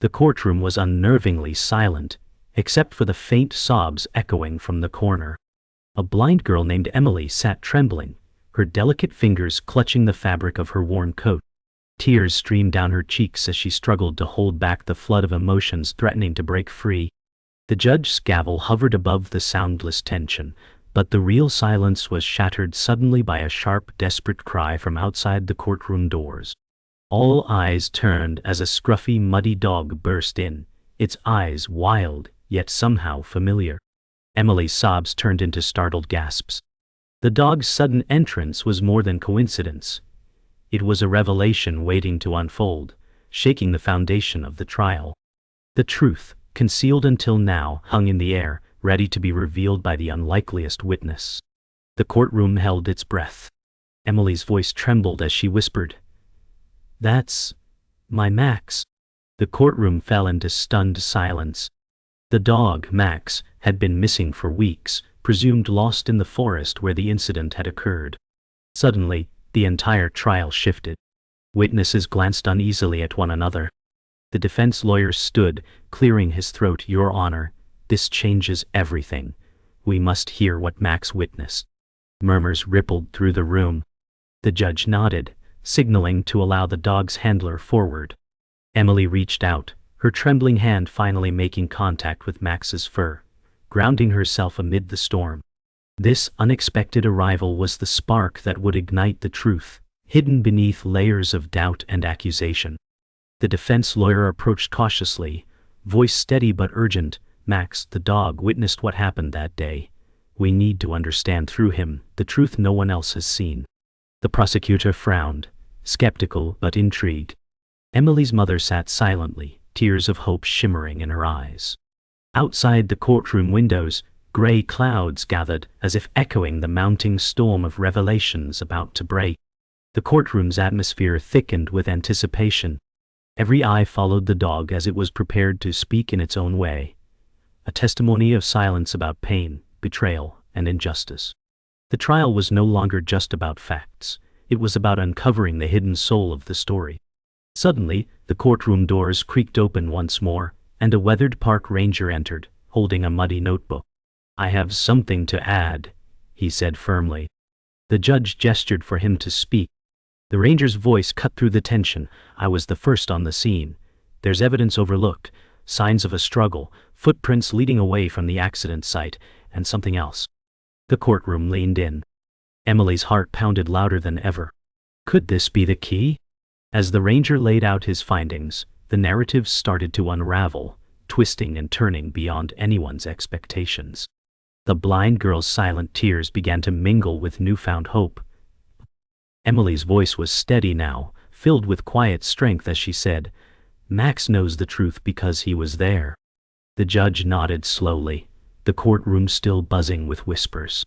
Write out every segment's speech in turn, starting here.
The courtroom was unnervingly silent, except for the faint sobs echoing from the corner. A blind girl named Emily sat trembling, her delicate fingers clutching the fabric of her worn coat. Tears streamed down her cheeks as she struggled to hold back the flood of emotions threatening to break free. The judge's gavel hovered above the soundless tension, but the real silence was shattered suddenly by a sharp, desperate cry from outside the courtroom doors. All eyes turned as a scruffy, muddy dog burst in, its eyes wild, yet somehow familiar. Emily's sobs turned into startled gasps. The dog's sudden entrance was more than coincidence. It was a revelation waiting to unfold, shaking the foundation of the trial. The truth, concealed until now, hung in the air, ready to be revealed by the unlikeliest witness. The courtroom held its breath. Emily's voice trembled as she whispered, "That's my Max." The courtroom fell into stunned silence. The dog, Max, had been missing for weeks, presumed lost in the forest where the incident had occurred. Suddenly, the entire trial shifted. Witnesses glanced uneasily at one another. The defense lawyer stood, clearing his throat. "Your Honor, this changes everything. We must hear what Max witnessed." Murmurs rippled through the room. The judge nodded, signaling to allow the dog's handler forward. Emily reached out, her trembling hand finally making contact with Max's fur, grounding herself amid the storm. This unexpected arrival was the spark that would ignite the truth, hidden beneath layers of doubt and accusation. The defense lawyer approached cautiously, voice steady but urgent. "Max, the dog, witnessed what happened that day. We need to understand through him the truth no one else has seen." The prosecutor frowned, skeptical but intrigued. Emily's mother sat silently, tears of hope shimmering in her eyes. Outside the courtroom windows, gray clouds gathered as if echoing the mounting storm of revelations about to break. The courtroom's atmosphere thickened with anticipation. Every eye followed the dog as it was prepared to speak in its own way, a testimony of silence about pain, betrayal, and injustice. The trial was no longer just about facts. It was about uncovering the hidden soul of the story. Suddenly, the courtroom doors creaked open once more, and a weathered park ranger entered, holding a muddy notebook. "I have something to add," he said firmly. The judge gestured for him to speak. The ranger's voice cut through the tension. "I was the first on the scene. There's evidence overlooked, signs of a struggle, footprints leading away from the accident site, and something else." The courtroom leaned in. Emily's heart pounded louder than ever. Could this be the key? As the ranger laid out his findings, the narrative started to unravel, twisting and turning beyond anyone's expectations. The blind girl's silent tears began to mingle with newfound hope. Emily's voice was steady now, filled with quiet strength as she said, "Max knows the truth because he was there." The judge nodded slowly, the courtroom still buzzing with whispers.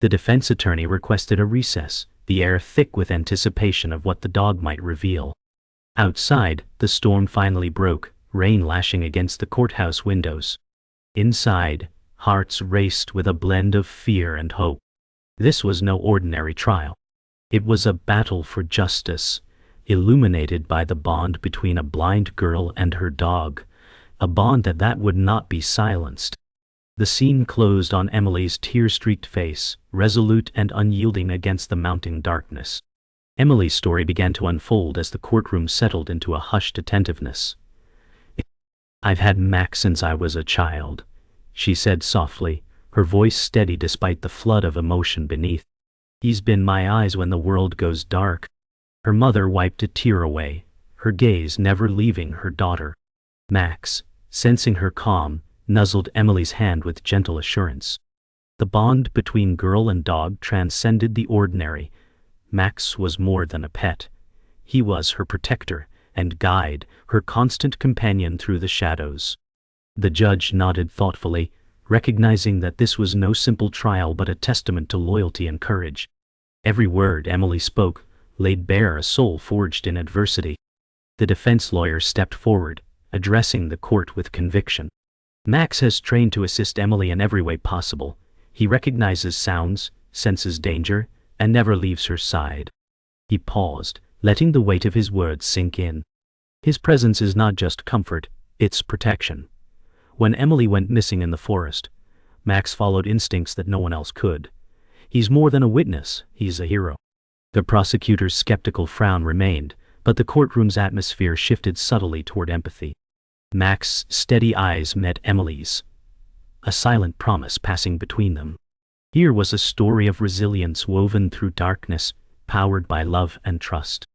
The defense attorney requested a recess, the air thick with anticipation of what the dog might reveal. Outside, the storm finally broke, rain lashing against the courthouse windows. Inside, hearts raced with a blend of fear and hope. This was no ordinary trial. It was a battle for justice, illuminated by the bond between a blind girl and her dog, a bond that would not be silenced. The scene closed on Emily's tear-streaked face, resolute and unyielding against the mounting darkness. Emily's story began to unfold as the courtroom settled into a hushed attentiveness. "I've had Max since I was a child," she said softly, her voice steady despite the flood of emotion beneath. "He's been my eyes when the world goes dark." Her mother wiped a tear away, her gaze never leaving her daughter. Max, sensing her calm, nuzzled Emily's hand with gentle assurance. The bond between girl and dog transcended the ordinary. Max was more than a pet. He was her protector and guide, her constant companion through the shadows. The judge nodded thoughtfully, recognizing that this was no simple trial but a testament to loyalty and courage. Every word Emily spoke laid bare a soul forged in adversity. The defense lawyer stepped forward, addressing the court with conviction. "Max has trained to assist Emily in every way possible. He recognizes sounds, senses danger, and never leaves her side." He paused, letting the weight of his words sink in. "His presence is not just comfort, Its protection. When Emily went missing in the forest, Max followed instincts that no one else could. He's more than a witness, he's a hero. The prosecutor's skeptical frown remained, but the courtroom's atmosphere shifted subtly toward empathy. Max's steady eyes met Emily's, a silent promise passing between them. Here was a story of resilience woven through darkness, powered by love and trust.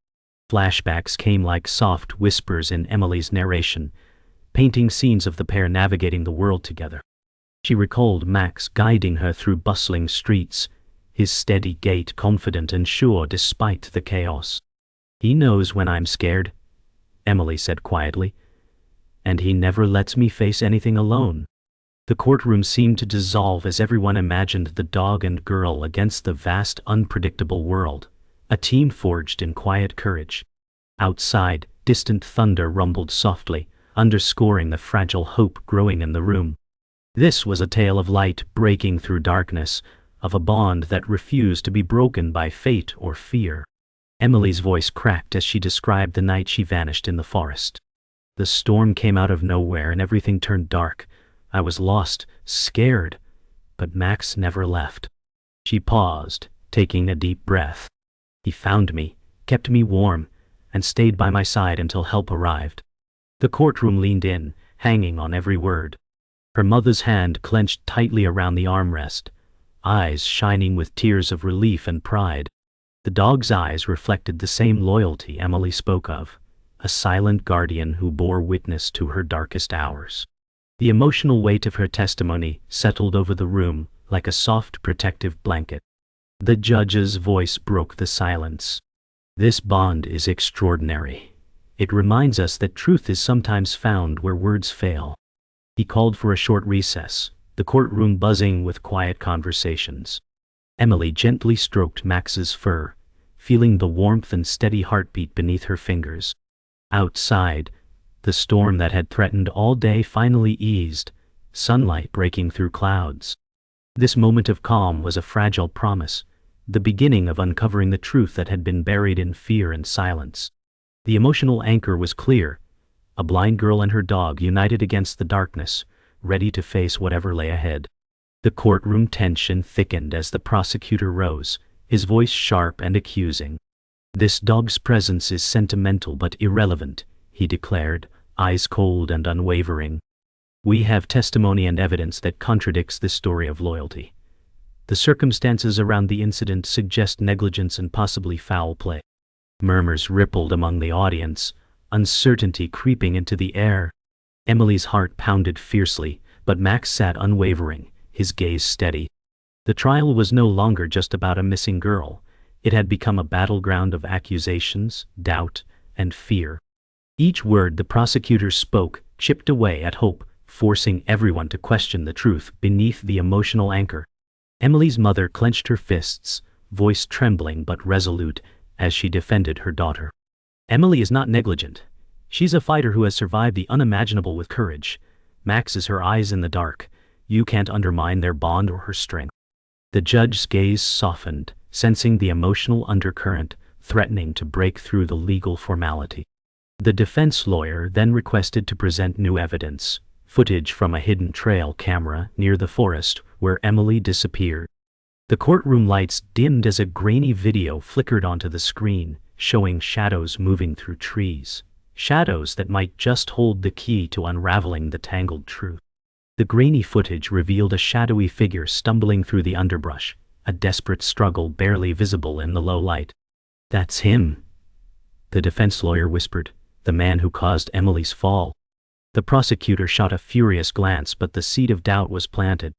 Flashbacks came like soft whispers in Emily's narration, painting scenes of the pair navigating the world together. She recalled Max guiding her through bustling streets, his steady gait confident and sure despite the chaos. "He knows when I'm scared," Emily said quietly, "and he never lets me face anything alone." The courtroom seemed to dissolve as everyone imagined the dog and girl against the vast, unpredictable world, a team forged in quiet courage. Outside, distant thunder rumbled softly, underscoring the fragile hope growing in the room. This was a tale of light breaking through darkness, of a bond that refused to be broken by fate or fear. Emily's voice cracked as she described the night she vanished in the forest. "The storm came out of nowhere and everything turned dark. I was lost, scared, but Max never left." She paused, taking a deep breath. "He found me, kept me warm, and stayed by my side until help arrived." The courtroom leaned in, hanging on every word. Her mother's hand clenched tightly around the armrest, eyes shining with tears of relief and pride. The dog's eyes reflected the same loyalty Emily spoke of, a silent guardian who bore witness to her darkest hours. The emotional weight of her testimony settled over the room like a soft protective blanket. The judge's voice broke the silence. "This bond is extraordinary. It reminds us that truth is sometimes found where words fail." He called for a short recess, the courtroom buzzing with quiet conversations. Emily gently stroked Max's fur, feeling the warmth and steady heartbeat beneath her fingers. Outside, the storm that had threatened all day finally eased, sunlight breaking through clouds. This moment of calm was a fragile promise, the beginning of uncovering the truth that had been buried in fear and silence. The emotional anchor was clear, a blind girl and her dog united against the darkness, ready to face whatever lay ahead. The courtroom tension thickened as the prosecutor rose, his voice sharp and accusing. "This dog's presence is sentimental but irrelevant," he declared, eyes cold and unwavering. "We have testimony and evidence that contradicts this story of loyalty. The circumstances around the incident suggest negligence and possibly foul play." Murmurs rippled among the audience, uncertainty creeping into the air. Emily's heart pounded fiercely, but Max sat unwavering, his gaze steady. The trial was no longer just about a missing girl. It had become a battleground of accusations, doubt, and fear. Each word the prosecutor spoke chipped away at hope, forcing everyone to question the truth beneath the emotional anchor. Emily's mother clenched her fists, voice trembling but resolute, as she defended her daughter. "Emily is not negligent. She's a fighter who has survived the unimaginable with courage. Max is her eyes in the dark. You can't undermine their bond or her strength." The judge's gaze softened, sensing the emotional undercurrent, threatening to break through the legal formality. The defense lawyer then requested to present new evidence, footage from a hidden trail camera near the forest where Emily disappeared. The courtroom lights dimmed as a grainy video flickered onto the screen, showing shadows moving through trees, shadows that might just hold the key to unraveling the tangled truth. The grainy footage revealed a shadowy figure stumbling through the underbrush, a desperate struggle barely visible in the low light. "That's him," the defense lawyer whispered, "the man who caused Emily's fall." The prosecutor shot a furious glance, but the seed of doubt was planted.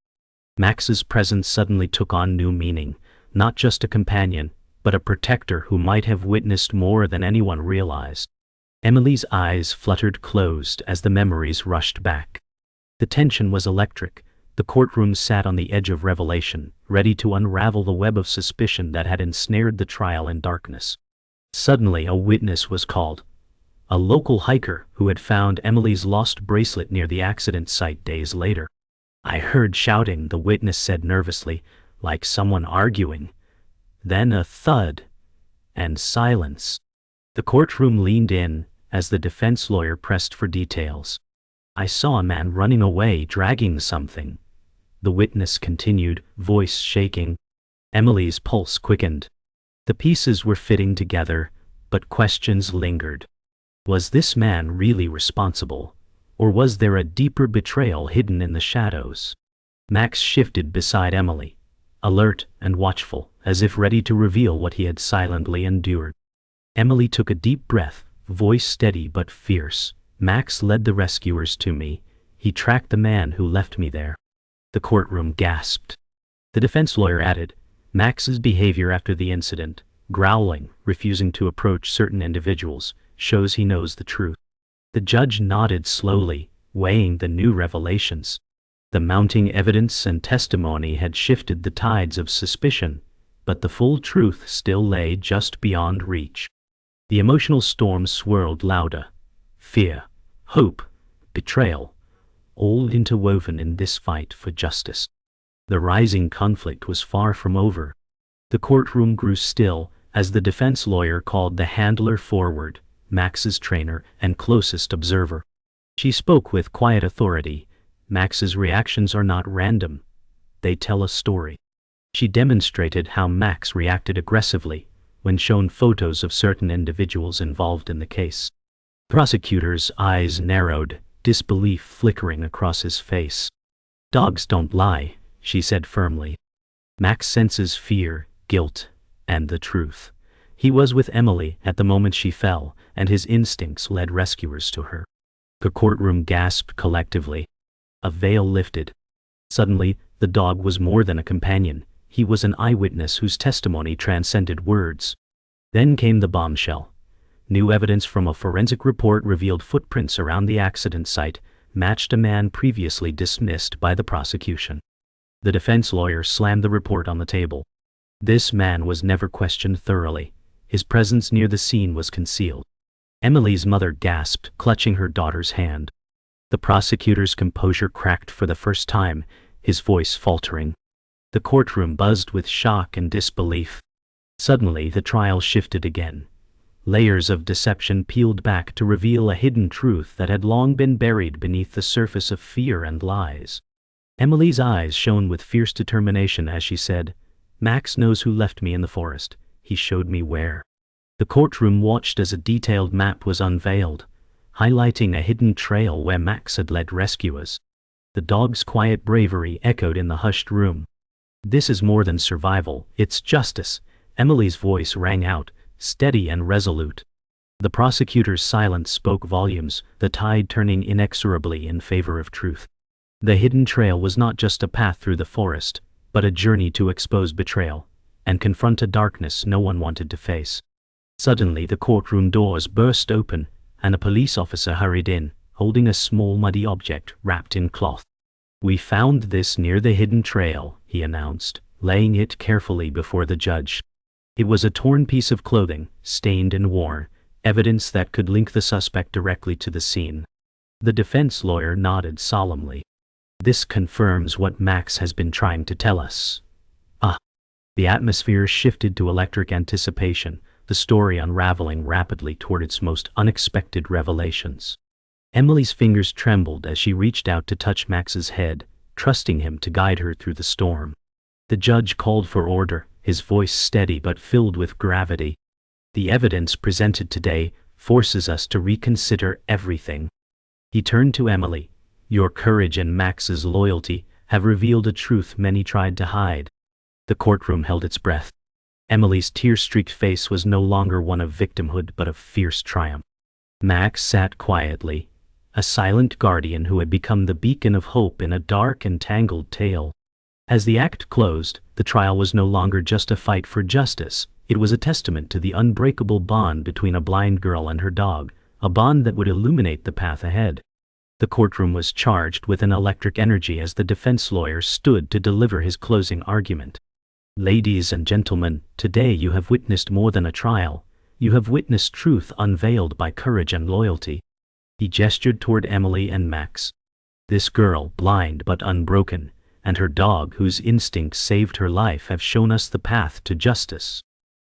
Max's presence suddenly took on new meaning, not just a companion, but a protector who might have witnessed more than anyone realized. Emily's eyes fluttered closed as the memories rushed back. The tension was electric. The courtroom sat on the edge of revelation, ready to unravel the web of suspicion that had ensnared the trial in darkness. Suddenly a witness was called. A local hiker who had found Emily's lost bracelet near the accident site days later. "I heard shouting," the witness said nervously, like someone arguing. Then a thud, and silence. The courtroom leaned in as the defense lawyer pressed for details. I saw a man running away dragging something. The witness continued, voice shaking. Emily's pulse quickened. The pieces were fitting together, but questions lingered. Was this man really responsible, or was there a deeper betrayal hidden in the shadows? Max shifted beside Emily, alert and watchful, as if ready to reveal what he had silently endured. Emily took a deep breath, voice steady but fierce. Max led the rescuers to me. He tracked the man who left me there. The courtroom gasped. The defense lawyer added, Max's behavior after the incident, growling, refusing to approach certain individuals, shows he knows the truth. The judge nodded slowly, weighing the new revelations. The mounting evidence and testimony had shifted the tides of suspicion, but the full truth still lay just beyond reach. The emotional storm swirled louder. Fear, hope, betrayal, all interwoven in this fight for justice. The rising conflict was far from over. The courtroom grew still as the defense lawyer called the handler forward, Max's trainer and closest observer. She spoke with quiet authority. Max's reactions are not random. They tell a story. She demonstrated how Max reacted aggressively when shown photos of certain individuals involved in the case. The prosecutor's eyes narrowed, disbelief flickering across his face. Dogs don't lie, she said firmly. Max senses fear, guilt, and the truth. He was with Emily at the moment she fell, and his instincts led rescuers to her. The courtroom gasped collectively. A veil lifted. Suddenly, the dog was more than a companion. He was an eyewitness whose testimony transcended words. Then came the bombshell. New evidence from a forensic report revealed footprints around the accident site matched a man previously dismissed by the prosecution. The defense lawyer slammed the report on the table. This man was never questioned thoroughly. His presence near the scene was concealed. Emily's mother gasped, clutching her daughter's hand. The prosecutor's composure cracked for the first time, his voice faltering. The courtroom buzzed with shock and disbelief. Suddenly, the trial shifted again. Layers of deception peeled back to reveal a hidden truth that had long been buried beneath the surface of fear and lies. Emily's eyes shone with fierce determination as she said, Max knows who left me in the forest. He showed me where. The courtroom watched as a detailed map was unveiled, highlighting a hidden trail where Max had led rescuers. The dog's quiet bravery echoed in the hushed room. This is more than survival, it's justice. Emily's voice rang out, steady and resolute. The prosecutor's silence spoke volumes, the tide turning inexorably in favor of truth. The hidden trail was not just a path through the forest, but a journey to expose betrayal and confront a darkness no one wanted to face. Suddenly the courtroom doors burst open, and a police officer hurried in, holding a small muddy object wrapped in cloth. We found this near the hidden trail, he announced, laying it carefully before the judge. It was a torn piece of clothing, stained and worn, evidence that could link the suspect directly to the scene. The defense lawyer nodded solemnly. This confirms what Max has been trying to tell us. The atmosphere shifted to electric anticipation, the story unraveling rapidly toward its most unexpected revelations. Emily's fingers trembled as she reached out to touch Max's head, trusting him to guide her through the storm. The judge called for order, his voice steady but filled with gravity. The evidence presented today forces us to reconsider everything. He turned to Emily. Your courage and Max's loyalty have revealed a truth many tried to hide. The courtroom held its breath. Emily's tear-streaked face was no longer one of victimhood but of fierce triumph. Max sat quietly, a silent guardian who had become the beacon of hope in a dark and tangled tale. As the act closed, the trial was no longer just a fight for justice. It was a testament to the unbreakable bond between a blind girl and her dog, a bond that would illuminate the path ahead. The courtroom was charged with an electric energy as the defense lawyer stood to deliver his closing argument. Ladies and gentlemen, today you have witnessed more than a trial. You have witnessed truth unveiled by courage and loyalty. He gestured toward Emily and Max. This girl, blind but unbroken, and her dog whose instincts saved her life have shown us the path to justice.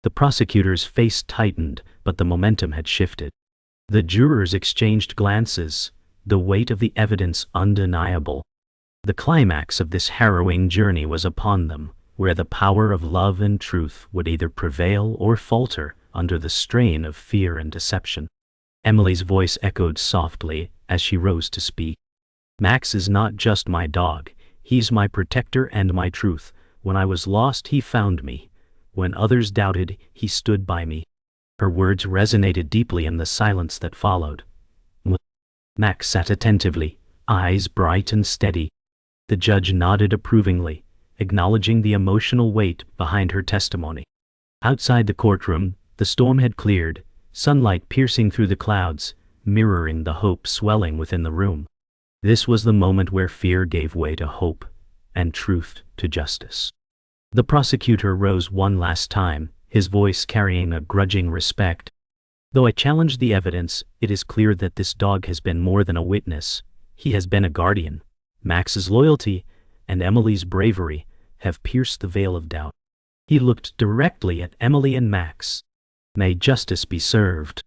The prosecutor's face tightened, but the momentum had shifted. The jurors exchanged glances, the weight of the evidence undeniable. The climax of this harrowing journey was upon them, where the power of love and truth would either prevail or falter under the strain of fear and deception. Emily's voice echoed softly as she rose to speak. "Max is not just my dog, he's my protector and my truth. When I was lost, he found me. When others doubted, he stood by me." Her words resonated deeply in the silence that followed. Max sat attentively, eyes bright and steady. The judge nodded approvingly, acknowledging the emotional weight behind her testimony. Outside the courtroom, the storm had cleared, sunlight piercing through the clouds, mirroring the hope swelling within the room. This was the moment where fear gave way to hope, and truth to justice. The prosecutor rose one last time, his voice carrying a grudging respect. "Though I challenge the evidence, it is clear that this dog has been more than a witness. He has been a guardian. Max's loyalty and Emily's bravery have pierced the veil of doubt." He looked directly at Emily and Max. "May justice be served."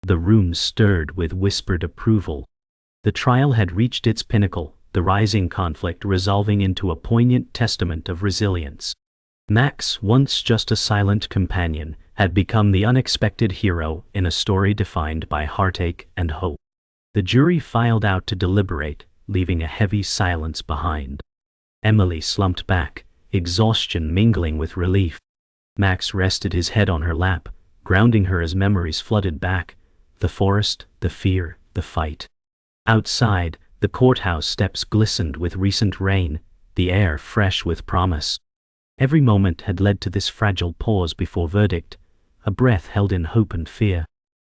The room stirred with whispered approval. The trial had reached its pinnacle, the rising conflict resolving into a poignant testament of resilience. Max, once just a silent companion, had become the unexpected hero in a story defined by heartache and hope. The jury filed out to deliberate, leaving a heavy silence behind. Emily slumped back, exhaustion mingling with relief. Max rested his head on her lap, grounding her as memories flooded back, the forest, the fear, the fight. Outside, the courthouse steps glistened with recent rain, the air fresh with promise. Every moment had led to this fragile pause before verdict, a breath held in hope and fear.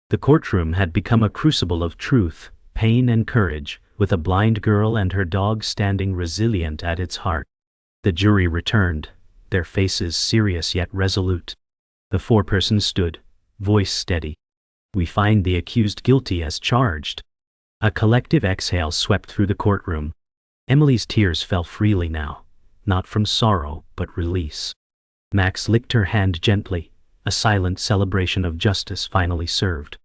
The courtroom had become a crucible of truth, pain and courage, with a blind girl and her dog standing resilient at its heart. The jury returned, their faces serious yet resolute. The foreperson stood, voice steady. "We find the accused guilty as charged." A collective exhale swept through the courtroom. Emily's tears fell freely now, not from sorrow but release. Max licked her hand gently, a silent celebration of justice finally served.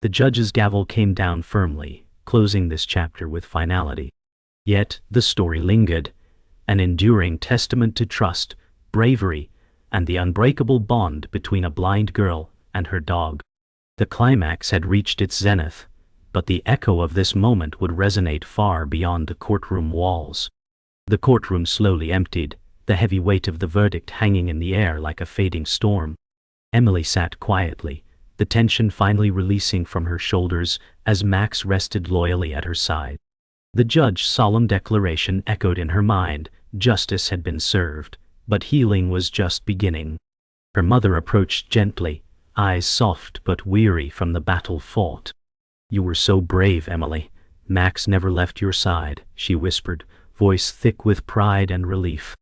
The judge's gavel came down firmly, closing this chapter with finality. Yet the story lingered, an enduring testament to trust, bravery, and the unbreakable bond between a blind girl and her dog. The climax had reached its zenith, but the echo of this moment would resonate far beyond the courtroom walls. The courtroom slowly emptied, the heavy weight of the verdict hanging in the air like a fading storm. Emily sat quietly, the tension finally releasing from her shoulders as Max rested loyally at her side. The judge's solemn declaration echoed in her mind, justice had been served, but healing was just beginning. Her mother approached gently, eyes soft but weary from the battle fought. "You were so brave, Emily. Max never left your side," she whispered, voice thick with pride and relief.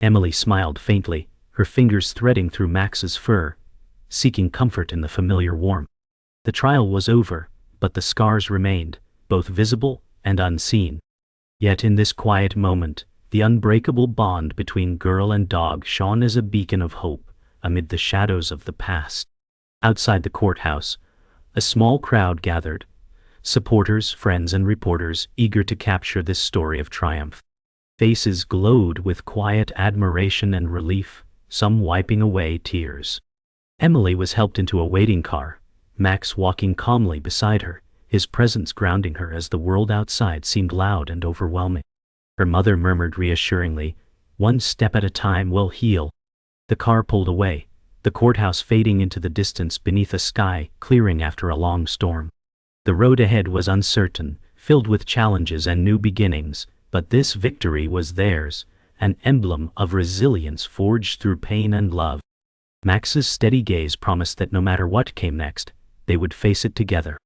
Emily smiled faintly, her fingers threading through Max's fur, seeking comfort in the familiar warmth. The trial was over, but the scars remained, both visible and unseen. Yet in this quiet moment, the unbreakable bond between girl and dog shone as a beacon of hope amid the shadows of the past. Outside the courthouse, a small crowd gathered, supporters, friends, and reporters eager to capture this story of triumph. Faces glowed with quiet admiration and relief, some wiping away tears. Emily was helped into a waiting car, Max walking calmly beside her, his presence grounding her as the world outside seemed loud and overwhelming. Her mother murmured reassuringly, "One step at a time will heal." The car pulled away, the courthouse fading into the distance beneath a sky clearing after a long storm. The road ahead was uncertain, filled with challenges and new beginnings, but this victory was theirs, an emblem of resilience forged through pain and love. Max's steady gaze promised that no matter what came next, they would face it together.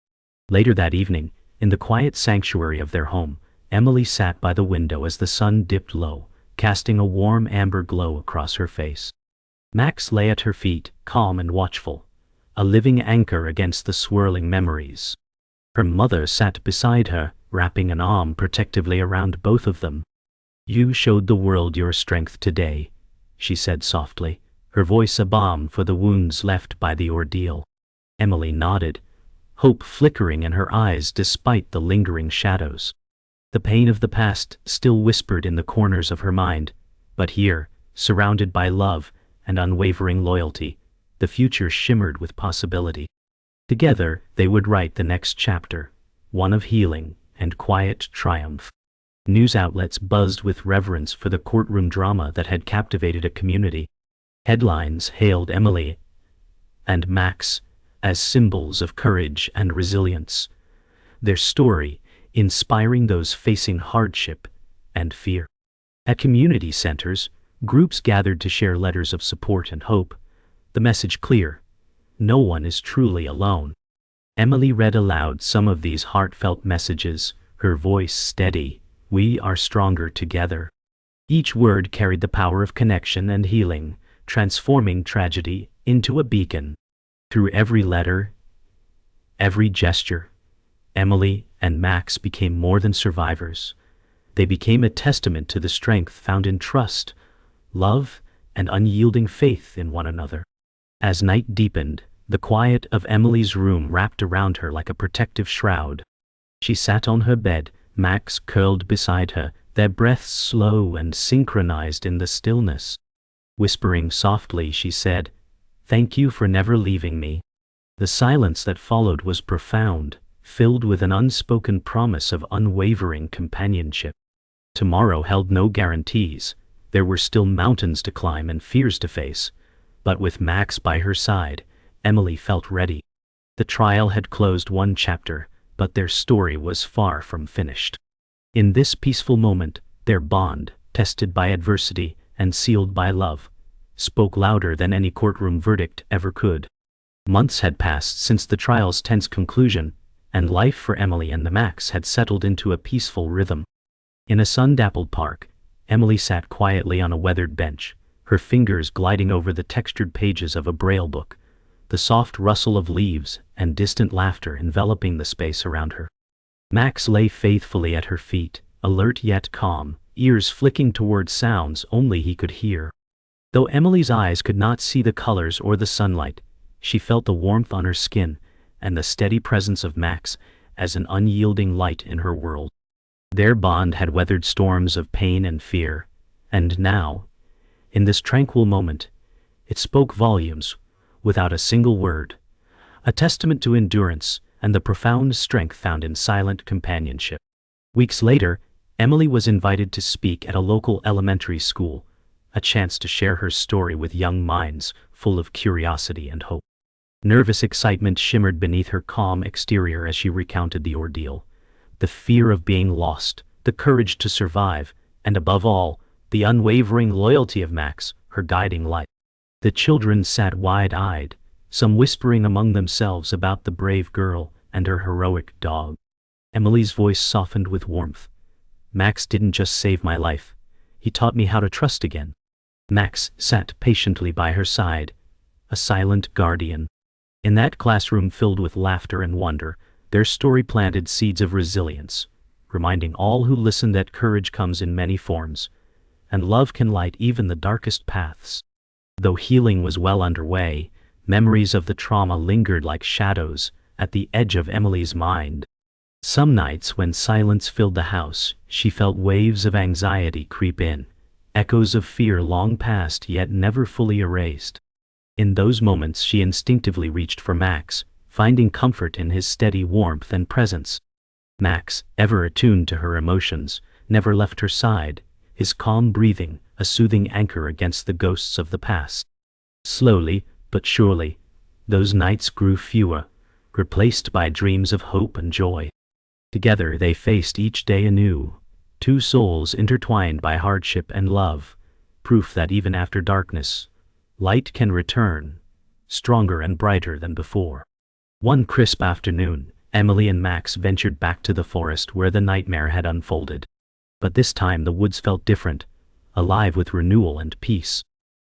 Later that evening, in the quiet sanctuary of their home, Emily sat by the window as the sun dipped low, casting a warm amber glow across her face. Max lay at her feet, calm and watchful, a living anchor against the swirling memories. Her mother sat beside her, wrapping an arm protectively around both of them. "You showed the world your strength today," she said softly, her voice a balm for the wounds left by the ordeal. Emily nodded, hope flickering in her eyes despite the lingering shadows. The pain of the past still whispered in the corners of her mind, but here, surrounded by love and unwavering loyalty, the future shimmered with possibility. Together, they would write the next chapter, one of healing and quiet triumph. News outlets buzzed with reverence for the courtroom drama that had captivated a community. Headlines hailed Emily and Max as symbols of courage and resilience, their story inspiring those facing hardship and fear. At community centers, groups gathered to share letters of support and hope, the message clear: no one is truly alone. Emily read aloud some of these heartfelt messages, her voice steady: "We are stronger together." Each word carried the power of connection and healing, transforming tragedy into a beacon. Through every letter, every gesture, Emily and Max became more than survivors. They became a testament to the strength found in trust, love, and unyielding faith in one another. As night deepened, the quiet of Emily's room wrapped around her like a protective shroud. She sat on her bed, Max curled beside her, their breaths slow and synchronized in the stillness. Whispering softly, she said, "Thank you for never leaving me." The silence that followed was profound, filled with an unspoken promise of unwavering companionship. Tomorrow held no guarantees. There were still mountains to climb and fears to face. But with Max by her side, Emily felt ready. The trial had closed one chapter, but their story was far from finished. In this peaceful moment, their bond, tested by adversity and sealed by love, spoke louder than any courtroom verdict ever could. Months had passed since the trial's tense conclusion, and life for Emily and the Max had settled into a peaceful rhythm. In a sun-dappled park, Emily sat quietly on a weathered bench, her fingers gliding over the textured pages of a braille book, the soft rustle of leaves and distant laughter enveloping the space around her. Max lay faithfully at her feet, alert yet calm, ears flicking toward sounds only he could hear. Though Emily's eyes could not see the colors or the sunlight, she felt the warmth on her skin and the steady presence of Max as an unyielding light in her world. Their bond had weathered storms of pain and fear, and now, in this tranquil moment, it spoke volumes, without a single word, a testament to endurance and the profound strength found in silent companionship. Weeks later, Emily was invited to speak at a local elementary school, a chance to share her story with young minds full of curiosity and hope. Nervous excitement shimmered beneath her calm exterior as she recounted the ordeal. The fear of being lost, the courage to survive, and above all, the unwavering loyalty of Max, her guiding light. The children sat wide-eyed, some whispering among themselves about the brave girl and her heroic dog. Emily's voice softened with warmth. "Max didn't just save my life. He taught me how to trust again." Max sat patiently by her side, a silent guardian. In that classroom filled with laughter and wonder, their story planted seeds of resilience, reminding all who listen that courage comes in many forms, and love can light even the darkest paths. Though healing was well underway, memories of the trauma lingered like shadows at the edge of Emily's mind. Some nights when silence filled the house, she felt waves of anxiety creep in, echoes of fear long past yet never fully erased. In those moments she instinctively reached for Max, finding comfort in his steady warmth and presence. Max, ever attuned to her emotions, never left her side, his calm breathing a soothing anchor against the ghosts of the past. Slowly, but surely, those nights grew fewer, replaced by dreams of hope and joy. Together they faced each day anew, two souls intertwined by hardship and love, proof that even after darkness, light can return, stronger and brighter than before. One crisp afternoon, Emily and Max ventured back to the forest where the nightmare had unfolded. But this time the woods felt different, alive with renewal and peace.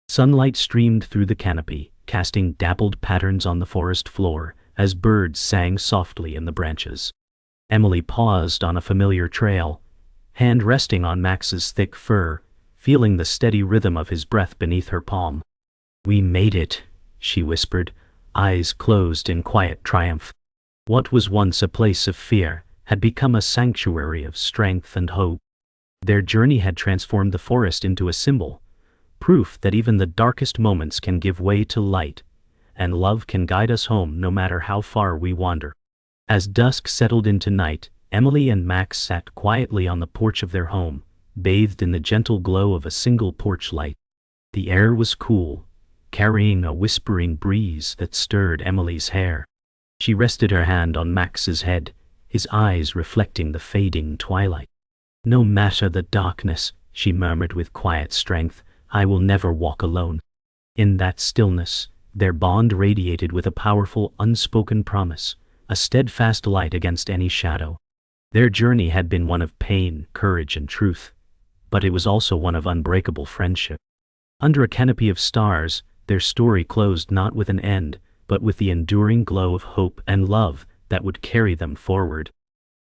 Sunlight streamed through the canopy, casting dappled patterns on the forest floor as birds sang softly in the branches. Emily paused on a familiar trail, hand resting on Max's thick fur, feeling the steady rhythm of his breath beneath her palm. "We made it," she whispered, eyes closed in quiet triumph. What was once a place of fear had become a sanctuary of strength and hope. Their journey had transformed the forest into a symbol, proof that even the darkest moments can give way to light, and love can guide us home no matter how far we wander. As dusk settled into night, Emily and Max sat quietly on the porch of their home, bathed in the gentle glow of a single porch light. The air was cool, carrying a whispering breeze that stirred Emily's hair. She rested her hand on Max's head, his eyes reflecting the fading twilight. "No matter the darkness," she murmured with quiet strength, "I will never walk alone." In that stillness, their bond radiated with a powerful, unspoken promise, a steadfast light against any shadow. Their journey had been one of pain, courage, and truth, but it was also one of unbreakable friendship. Under a canopy of stars, their story closed not with an end, but with the enduring glow of hope and love that would carry them forward.